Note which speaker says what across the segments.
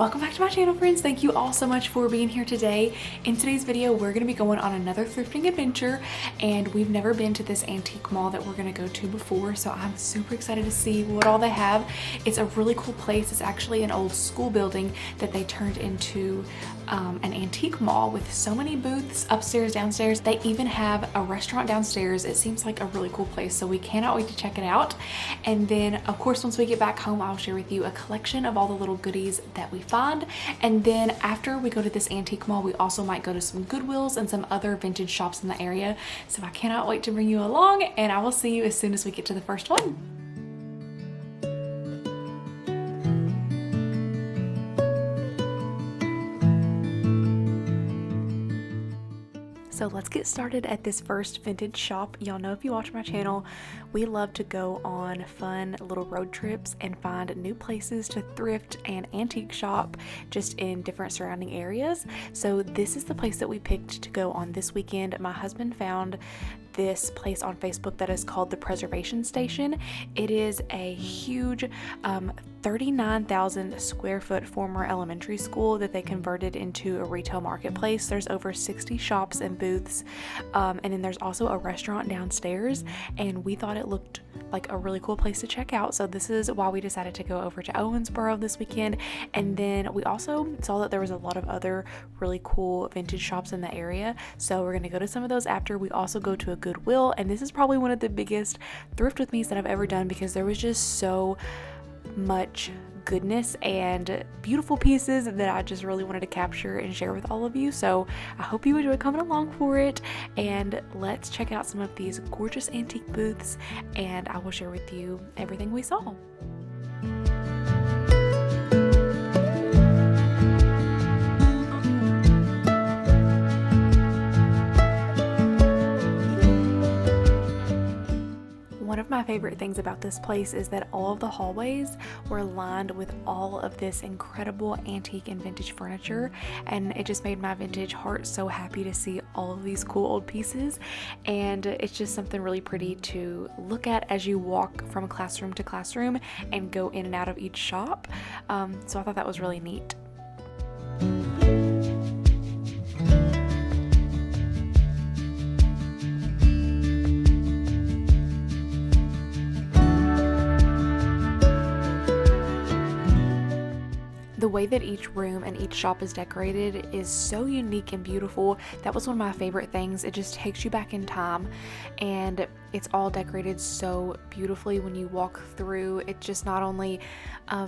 Speaker 1: Welcome back to my channel, friends. Thank you all so much for being here today. In today's video, we're going to be going on another thrifting adventure, and we've never been to this antique mall that we're going to go to before, so I'm super excited to see what all they have. It's a really cool place. It's actually an old school building that they turned into an antique mall with so many booths upstairs, downstairs. They even have a restaurant downstairs. It seems like a really cool place, so we cannot wait to check it out. And then, of course, once we get back home, I'll share with you a collection of all the little goodies that we find. And then after we go to this antique mall, we also might go to some Goodwills and some other vintage shops in the area. So I cannot wait to bring you along, and I will see you as soon as we get to the first one. So let's get started at this first vintage shop. Y'all know if you watch my channel, we love to go on fun little road trips and find new places to thrift and antique shop just in different surrounding areas. So this is the place that we picked to go on this weekend. My husband found this place on Facebook that is called the Preservation Station. It is a huge 39,000 square foot former elementary school that they converted into a retail marketplace. There's over 60 shops and booths, and then there's also a restaurant downstairs, and we thought it looked like a really cool place to check out. So this is why we decided to go over to Owensboro this weekend. And then we also saw that there was a lot of other really cool vintage shops in the area, so we're gonna go to some of those after. We also go to a Goodwill, and this is probably one of the biggest thrift with me's that I've ever done because there was just so much goodness and beautiful pieces that I just really wanted to capture and share with all of you. So I hope you enjoy coming along for it, and let's check out some of these gorgeous antique booths, and I will share with you everything we saw. One of my favorite things about this place is that all of the hallways were lined with all of this incredible antique and vintage furniture, and it just made my vintage heart so happy to see all of these cool old pieces. And it's just something really pretty to look at as you walk from classroom to classroom and go in and out of each shop. So I thought that was really neat. The way that each room and each shop is decorated is so unique and beautiful. That was one of my favorite things. It just takes you back in time, and it's all decorated so beautifully when you walk through. It just not only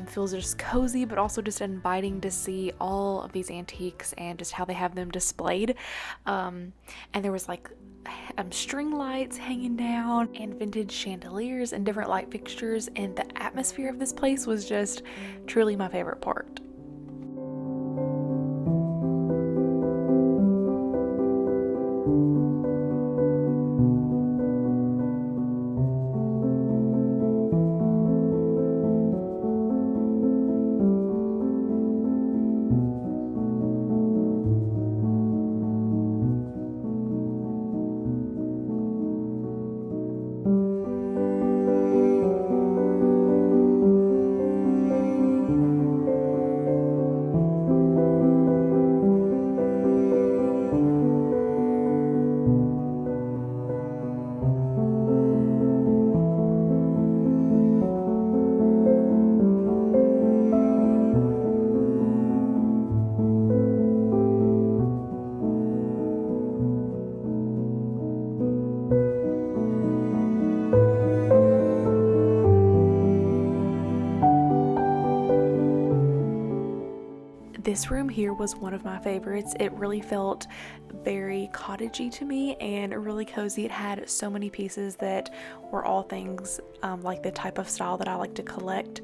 Speaker 1: feels just cozy, but also just inviting to see all of these antiques and just how they have them displayed. And there was like string lights hanging down and vintage chandeliers and different light fixtures, and the atmosphere of this place was just truly my favorite part. This room here was one of my favorites. It really felt very cottagey to me and really cozy. It had so many pieces that were all things like the type of style that I like to collect.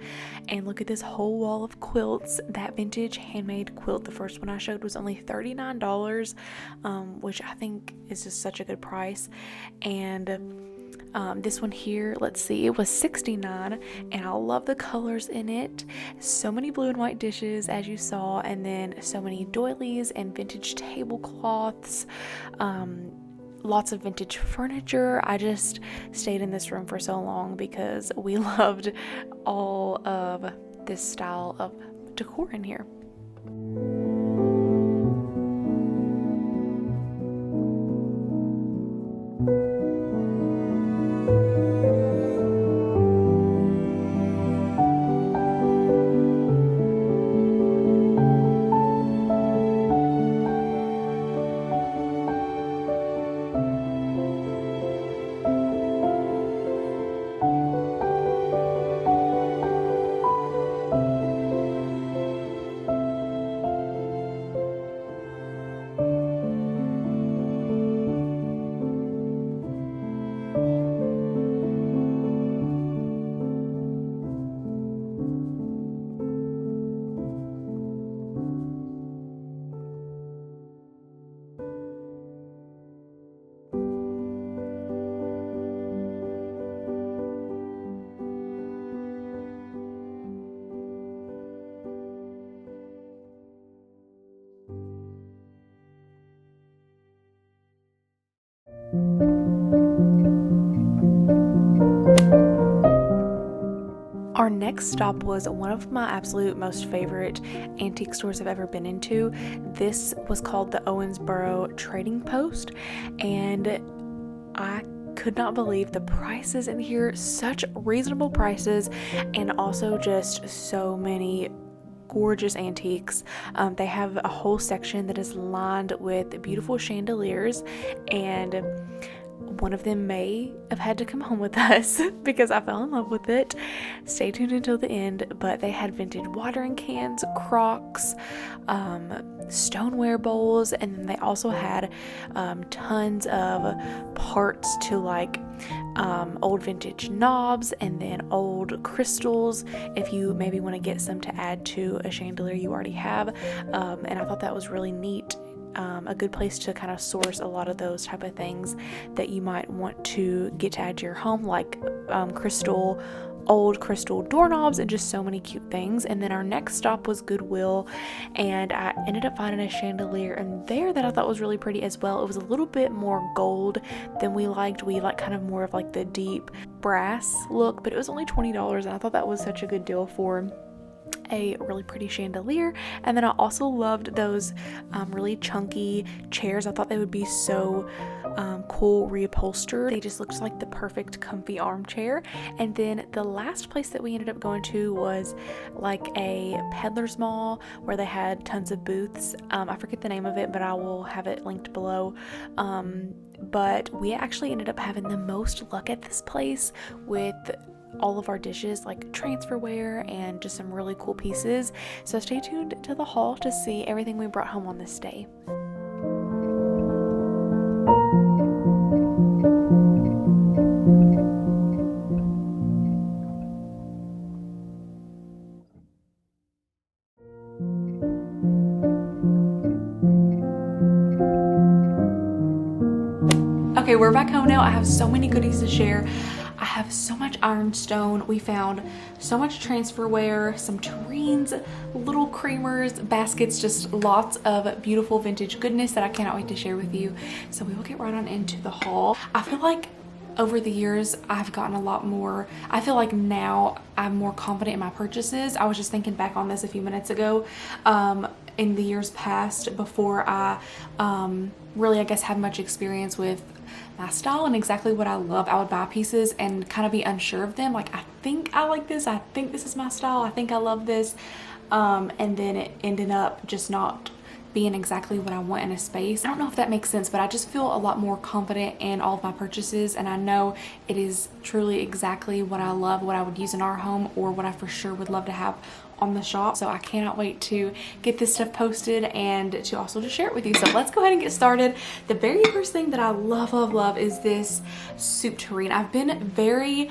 Speaker 1: And look at this whole wall of quilts. That vintage handmade quilt, the first one I showed, was only $39, which I think is just such a good price. And this one here, let's see, it was $69, and I love the colors in it. So many blue and white dishes, as you saw, and then so many doilies and vintage tablecloths, lots of vintage furniture. I just stayed in this room for so long because we loved all of this style of decor in here. next stop was one of my absolute most favorite antique stores I've ever been into. This was called the Owensboro Trading Post, and I could not believe the prices in here. Such reasonable prices, and also just so many gorgeous antiques. They have a whole section that is lined with beautiful chandeliers, and one of them may have had to come home with us because I fell in love with it. Stay tuned until the end. But they had vintage watering cans, crocks, stoneware bowls, and then they also had tons of parts to like old vintage knobs, and then old crystals if you maybe want to get some to add to a chandelier you already have. And I thought that was really neat. A good place to kind of source a lot of those type of things that you might want to get to add to your home, like old crystal doorknobs, and just so many cute things. And then our next stop was Goodwill, and I ended up finding a chandelier in there that I thought was really pretty as well. It was a little bit more gold than we liked. We like kind of more of like the deep brass look, but it was only $20, and I thought that was such a good deal for a really pretty chandelier. And then I also loved those really chunky chairs. I thought they would be so cool reupholstered. They just looked like the perfect comfy armchair. And then the last place that we ended up going to was like a peddler's mall where they had tons of booths. I forget the name of it, but I will have it linked below. But we actually ended up having the most luck at this place with all of our dishes, like transferware and just some really cool pieces. So stay tuned to the haul to see everything we brought home on this day. Okay, we're back home now. I have so many goodies to share. I have so much ironstone. We found so much transferware, some tureens, little creamers, baskets, just lots of beautiful vintage goodness that I cannot wait to share with you. So we will get right on into the haul. I feel like over the years I've gotten a lot more, I feel like now I'm more confident in my purchases. I was just thinking back on this a few minutes ago. In the years past, before I really, I guess, had much experience with my style and exactly what I love, I would buy pieces and kind of be unsure of them. Like, I think I like this, I think this is my style, I think I love this, and then it ended up just not being exactly what I want in a space. I don't know if that makes sense, but I just feel a lot more confident in all of my purchases, and I know it is truly exactly what I love, what I would use in our home, or what I for sure would love to have on the shop. So I cannot wait to get this stuff posted and to also share it with you. So let's go ahead and get started. The very first thing that I love is this soup tureen. I've been very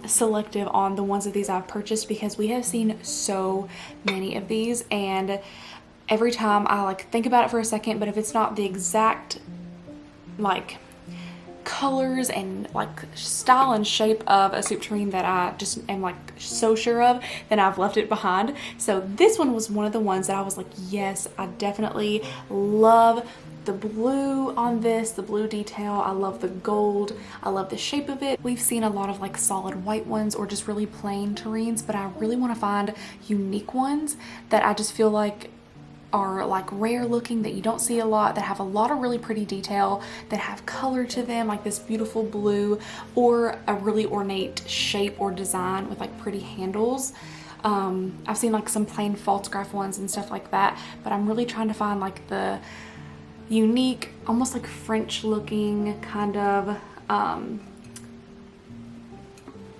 Speaker 1: selective on the ones of these I've purchased because we have seen so many of these, and every time I like think about it for a second, but if it's not the exact like colors and like style and shape of a soup tureen that I just am like so sure of, then I've left it behind. So this one was one of the ones that I was like, yes, I definitely love the blue on this, the blue detail. I love the gold. I love the shape of it. We've seen a lot of like solid white ones or just really plain tureens, but I really want to find unique ones that I just feel like are like rare looking, that you don't see a lot, that have a lot of really pretty detail, that have color to them, like this beautiful blue, or a really ornate shape or design with like pretty handles. I've seen like some plain false-graph ones and stuff like that, but I'm really trying to find like the unique, almost like French looking kind of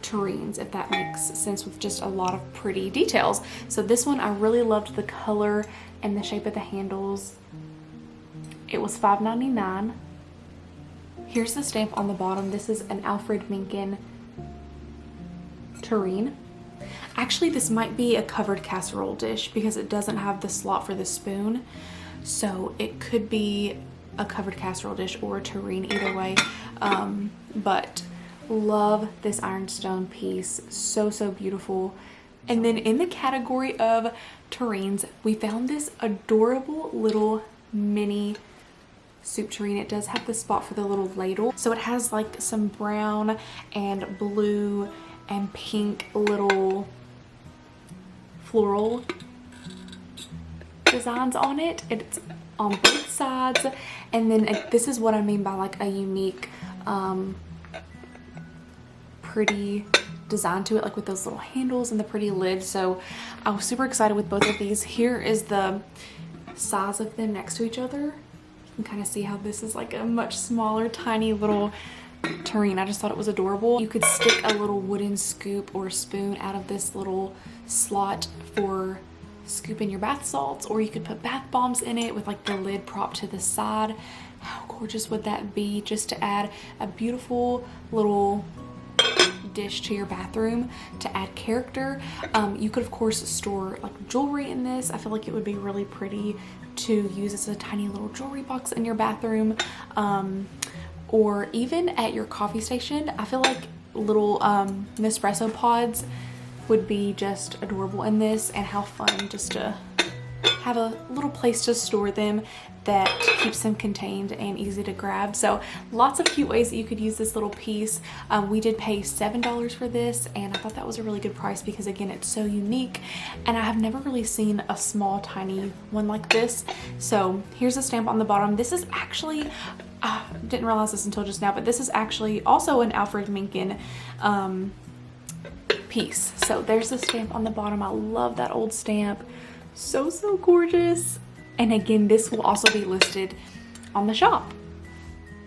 Speaker 1: tureens, if that makes sense, with just a lot of pretty details. So this one, I really loved the color and the shape of the handles. It was $5.99. Here's the stamp on the bottom. This is an Alfred Menken tureen. Actually, this might be a covered casserole dish because it doesn't have the slot for the spoon. So it could be a covered casserole dish or a tureen, either way. But love this ironstone piece. So beautiful. And then in the category of tureens, we found this adorable little mini soup tureen. It does have the spot for the little ladle. So it has like some brown and blue and pink little floral designs on it. It's on both sides. And then this is what I mean by like a unique pretty design to it, like with those little handles and the pretty lid. So I was super excited with both of these. Here is the size of them next to each other. You can kind of see how this is like a much smaller, tiny little tureen. I just thought it was adorable. You could stick a little wooden scoop or spoon out of this little slot for scooping your bath salts, or you could put bath bombs in it with like the lid propped to the side. How gorgeous would that be, just to add a beautiful little dish to your bathroom to add character. You could of course store like jewelry in this. I feel like it would be really pretty to use as a tiny little jewelry box in your bathroom, or even at your coffee station. I feel like little Nespresso pods would be just adorable in this, and how fun just to have a little place to store them that keeps them contained and easy to grab. So lots of cute ways that you could use this little piece. We did pay $7 for this, and I thought that was a really good price because again, it's so unique, and I have never really seen a small tiny one like this. So here's a stamp on the bottom. This is actually, didn't realize this until just now, but this is actually also an Alfred Menken piece. So there's the stamp on the bottom. I love that old stamp. So gorgeous. And again, this will also be listed on the shop.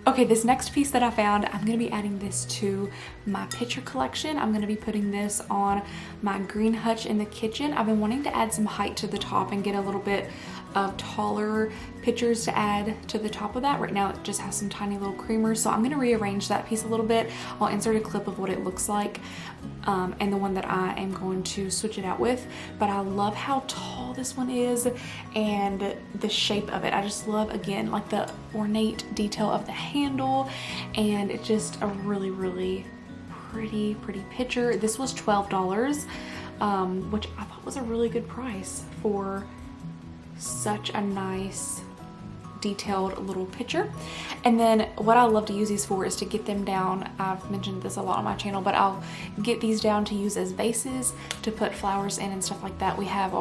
Speaker 1: Okay, this next piece that I found, I'm going to be adding this to my picture collection. I'm going to be putting this on my green hutch in the kitchen. I've been wanting to add some height to the top and get a little bit of taller pictures to add to the top of that. Right now it just has some tiny little creamers, so I'm going to rearrange that piece a little bit. I'll insert a clip of what it looks like and the one that I am going to switch it out with. But I love how tall this one is and the shape of it. I just love, again, like the ornate detail of the handle, and it's just a really pretty picture. This was $12, which I thought was a really good price for such a nice detailed little picture. And then what I love to use these for is to get them down. I've mentioned this a lot on my channel, but I'll get these down to use as vases to put flowers in and stuff like that. We have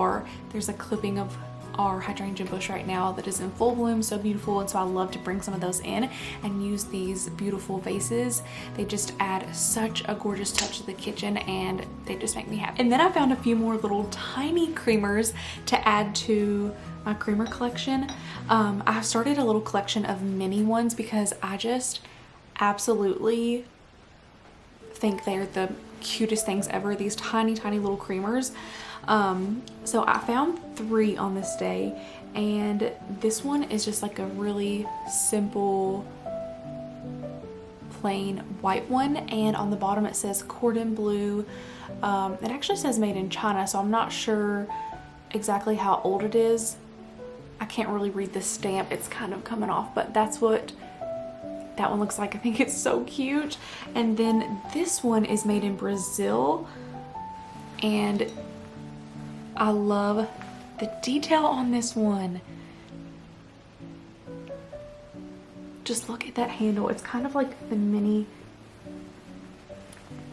Speaker 1: there's a clipping of our hydrangea bush right now that is in full bloom, so beautiful, and so I love to bring some of those in and use these beautiful vases. They just add such a gorgeous touch to the kitchen, and they just make me happy. And then I found a few more little tiny creamers to add to my creamer collection. I started a little collection of mini ones because I just absolutely think they're the cutest things ever, these tiny little creamers. So I found 3 on this day, and this one is just like a really simple plain white one, and on the bottom it says cordon bleu. It actually says made in China, so I'm not sure exactly how old it is. I can't really read the stamp, it's kind of coming off, but that's what that one looks like. I think it's so cute. And then this one is made in Brazil, and I love the detail on this one. Just look at that handle. It's kind of like the mini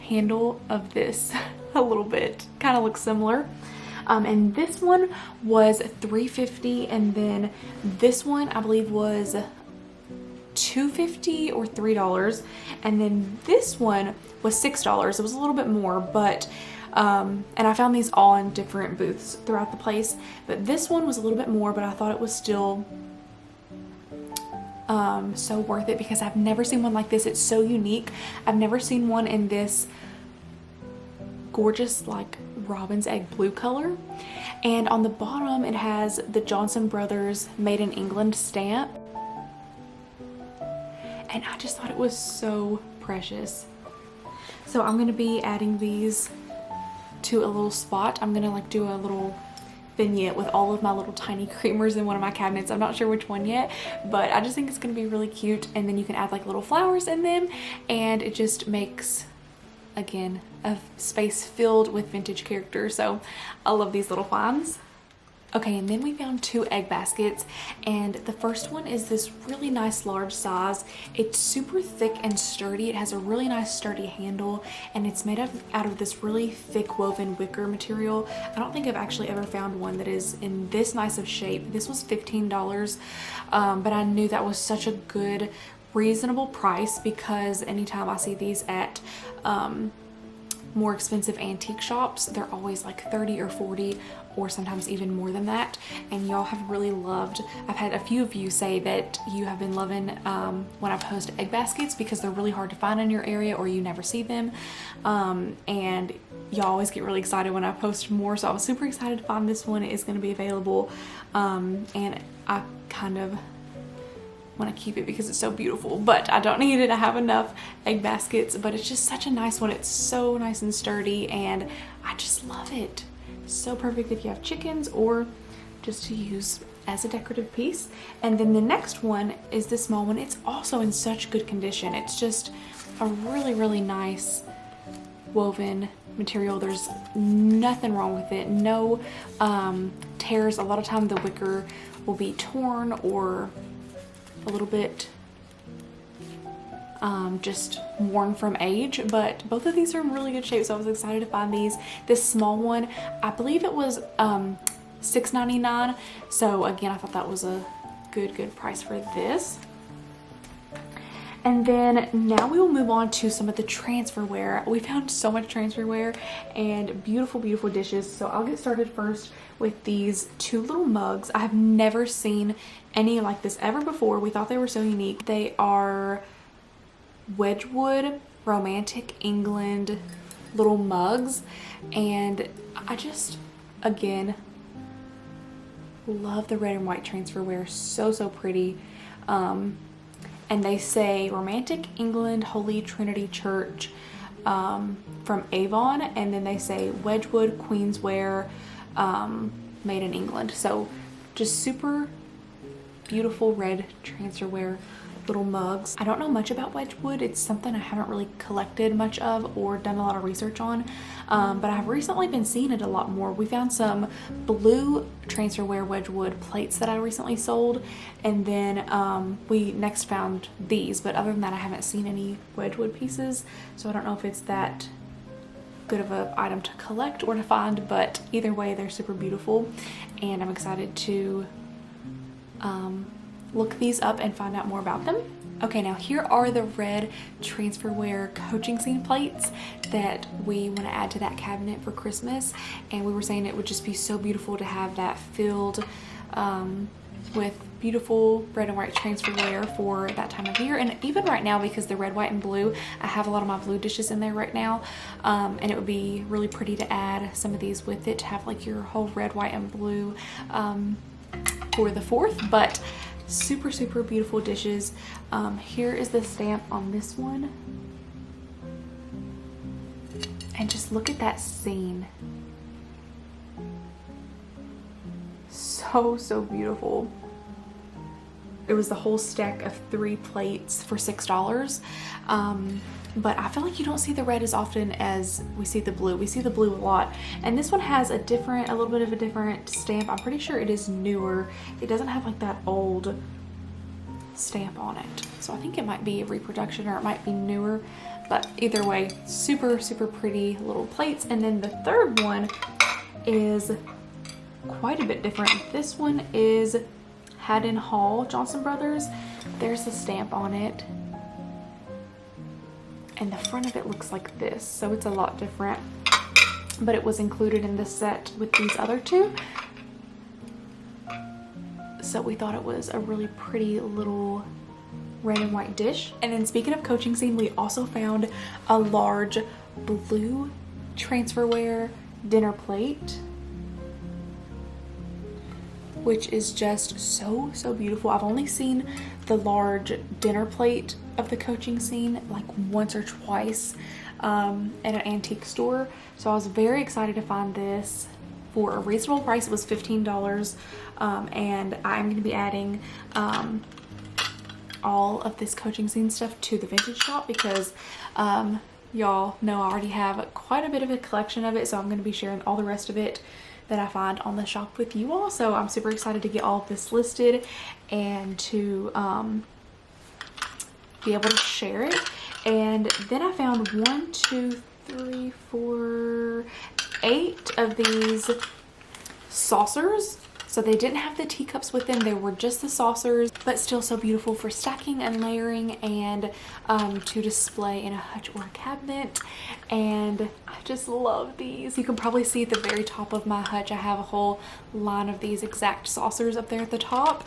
Speaker 1: handle of this a little bit. Kind of looks similar. And this one was $3.50, and then this one I believe was $2.50 or $3, and then this one was $6. It was a little bit more, but and I found these all in different booths throughout the place, but this one was a little bit more, but I thought it was still so worth it because I've never seen one like this. It's so unique. I've never seen one in this gorgeous like robin's egg blue color, and on the bottom it has the Johnson Brothers Made in England stamp, and I just thought it was so precious. So I'm gonna be adding these to a little spot. I'm gonna like do a little vignette with all of my little tiny creamers in one of my cabinets. I'm not sure which one yet, but I just think it's gonna be really cute, and then you can add like little flowers in them, and it just makes, again, a space filled with vintage character. So I love these little finds. Okay, and then we found 2 egg baskets, and the first one is this really nice large size. It's super thick and sturdy. It has a really nice sturdy handle, and it's made out of this really thick woven wicker material. I don't think I've actually ever found one that is in this nice of shape. This was $15, but I knew that was such a good, reasonable price because anytime I see these at more expensive antique shops, they're always like 30 or 40 or sometimes even more than that. And y'all have really loved, I've had a few of you say that you have been loving when I post egg baskets because they're really hard to find in your area or you never see them. And y'all always get really excited when I post more, so I was super excited to find this one. It is going to be available, and I kind of want to keep it because it's so beautiful, but I don't need it. I have enough egg baskets, but it's just such a nice one. It's so nice and sturdy, and I just love it. So perfect if you have chickens or just to use as a decorative piece. And then the next one is this small one. It's also in such good condition. It's just a really, really nice woven material. There's nothing wrong with it. No tears. A lot of time the wicker will be torn or a little bit just worn from age, but both of these are in really good shape, so I was excited to find these. This small one, I believe it was $6.99, so again I thought that was a good price for this. And then now we will move on to some of the transferware. We found so much transferware and beautiful dishes, so I'll get started first with these 2 little mugs. I have never seen any like this ever before. We thought they were so unique. They are Wedgwood Romantic England little mugs, and I just again love the red and white transferware. So pretty. And they say Romantic England Holy Trinity Church from Avon, and then they say Wedgwood Queensware made in England. So just super beautiful red transferware little mugs. I don't know much about Wedgwood. It's something I haven't really collected much of or done a lot of research on, but I've recently been seeing it a lot more. We found some blue transferware Wedgwood plates that I recently sold, and then we next found these, but other than that I haven't seen any Wedgwood pieces, so I don't know if it's that good of an item to collect or to find, but either way they're super beautiful, and I'm excited to look these up and find out more about them. Okay, now here are the red transferware coaching scene plates that we want to add to that cabinet for Christmas, and we were saying it would just be so beautiful to have that filled with beautiful red and white transferware for that time of year. And even right now, because they're red, white, and blue, I have a lot of my blue dishes in there right now, and it would be really pretty to add some of these with it to have like your whole red, white, and blue for the 4th. But super beautiful dishes. Here is the stamp on this one, and just look at that scene. So beautiful. It was the whole stack of 3 plates for $6. But I feel like you don't see the red as often as we see the blue. We see the blue a lot, and this one has a little bit of a different stamp. I'm pretty sure it is newer. It doesn't have like that old stamp on it, so I think it might be a reproduction or it might be newer, but either way, super pretty little plates. And then the third one is quite a bit different. This one is Haddon Hall Johnson Brothers. There's the stamp on it, and the front of it looks like this, so it's a lot different, but it was included in the set with these other 2, so we thought it was a really pretty little red and white dish. And then speaking of coaching scene, we also found a large blue transferware dinner plate, which is just so beautiful. I've only seen the large dinner plate of the coaching scene like once or twice at an antique store, so I was very excited to find this for a reasonable price. It was $15, and I'm going to be adding all of this coaching scene stuff to the vintage shop because y'all know I already have quite a bit of a collection of it, so I'm going to be sharing all the rest of it that I find on the shop with you all. So I'm super excited to get all of this listed and to be able to share it. And then I found 1, 2, 3, 4, 8 of these saucers. So they didn't have the teacups with them, they were just the saucers, but still so beautiful for stacking and layering and to display in a hutch or a cabinet. And I just love these. You can probably see at the very top of my hutch, I have a whole line of these exact saucers up there at the top.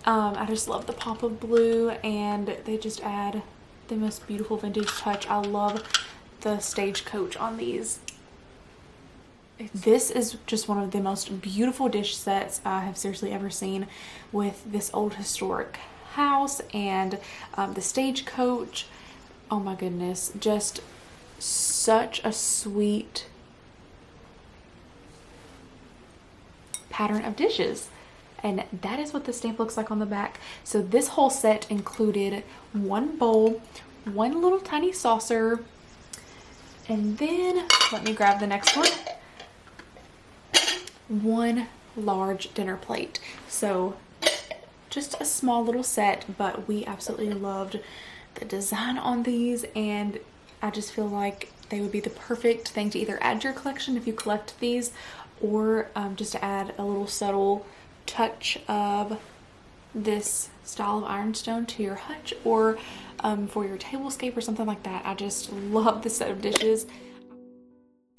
Speaker 1: I just love the pop of blue, and they just add the most beautiful vintage touch. I love the stagecoach on these. This is just one of the most beautiful dish sets I have seriously ever seen, with this old historic house and the stagecoach. Oh my goodness, just such a sweet pattern of dishes. And that is what the stamp looks like on the back. So this whole set included 1 bowl, 1 little tiny saucer, and then let me grab the next one. 1 large dinner plate. So just a small little set, but we absolutely loved the design on these, and I just feel like they would be the perfect thing to either add to your collection if you collect these, or just to add a little subtle touch of this style of ironstone to your hutch, or for your tablescape or something like that. I just love this set of dishes.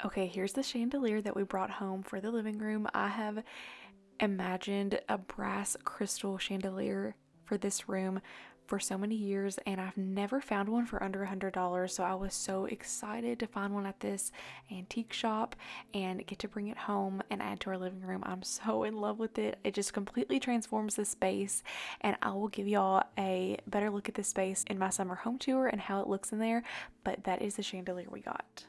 Speaker 1: Okay, here's the chandelier that we brought home for the living room. I have imagined a brass crystal chandelier for this room for so many years, and I've never found one for under $100. So I was so excited to find one at this antique shop and get to bring it home and add to our living room. I'm so in love with it. It just completely transforms the space, and I will give y'all a better look at this space in my summer home tour and how it looks in there. But that is the chandelier we got.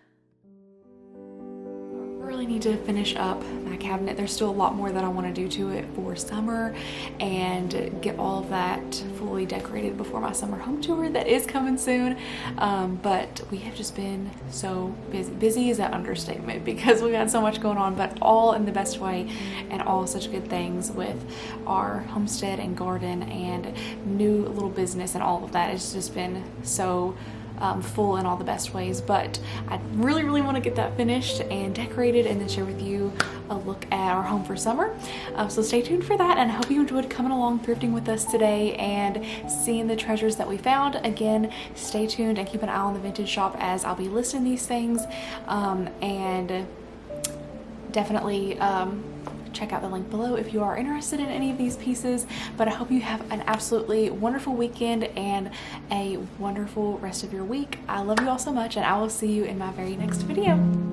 Speaker 1: Really need to finish up my cabinet. There's still a lot more that I want to do to it for summer and get all of that fully decorated before my summer home tour that is coming soon. But we have just been so busy. Busy is an understatement because we've had so much going on, but all in the best way, and all such good things with our homestead and garden and new little business and all of that. It's just been so full in all the best ways. But I really want to get that finished and decorated and then share with you a look at our home for summer. So stay tuned for that, and I hope you enjoyed coming along thrifting with us today and seeing the treasures that we found. Again, stay tuned and keep an eye on the vintage shop as I'll be listing these things, and definitely check out the link below if you are interested in any of these pieces. But I hope you have an absolutely wonderful weekend and a wonderful rest of your week. I love you all so much, and I will see you in my very next video.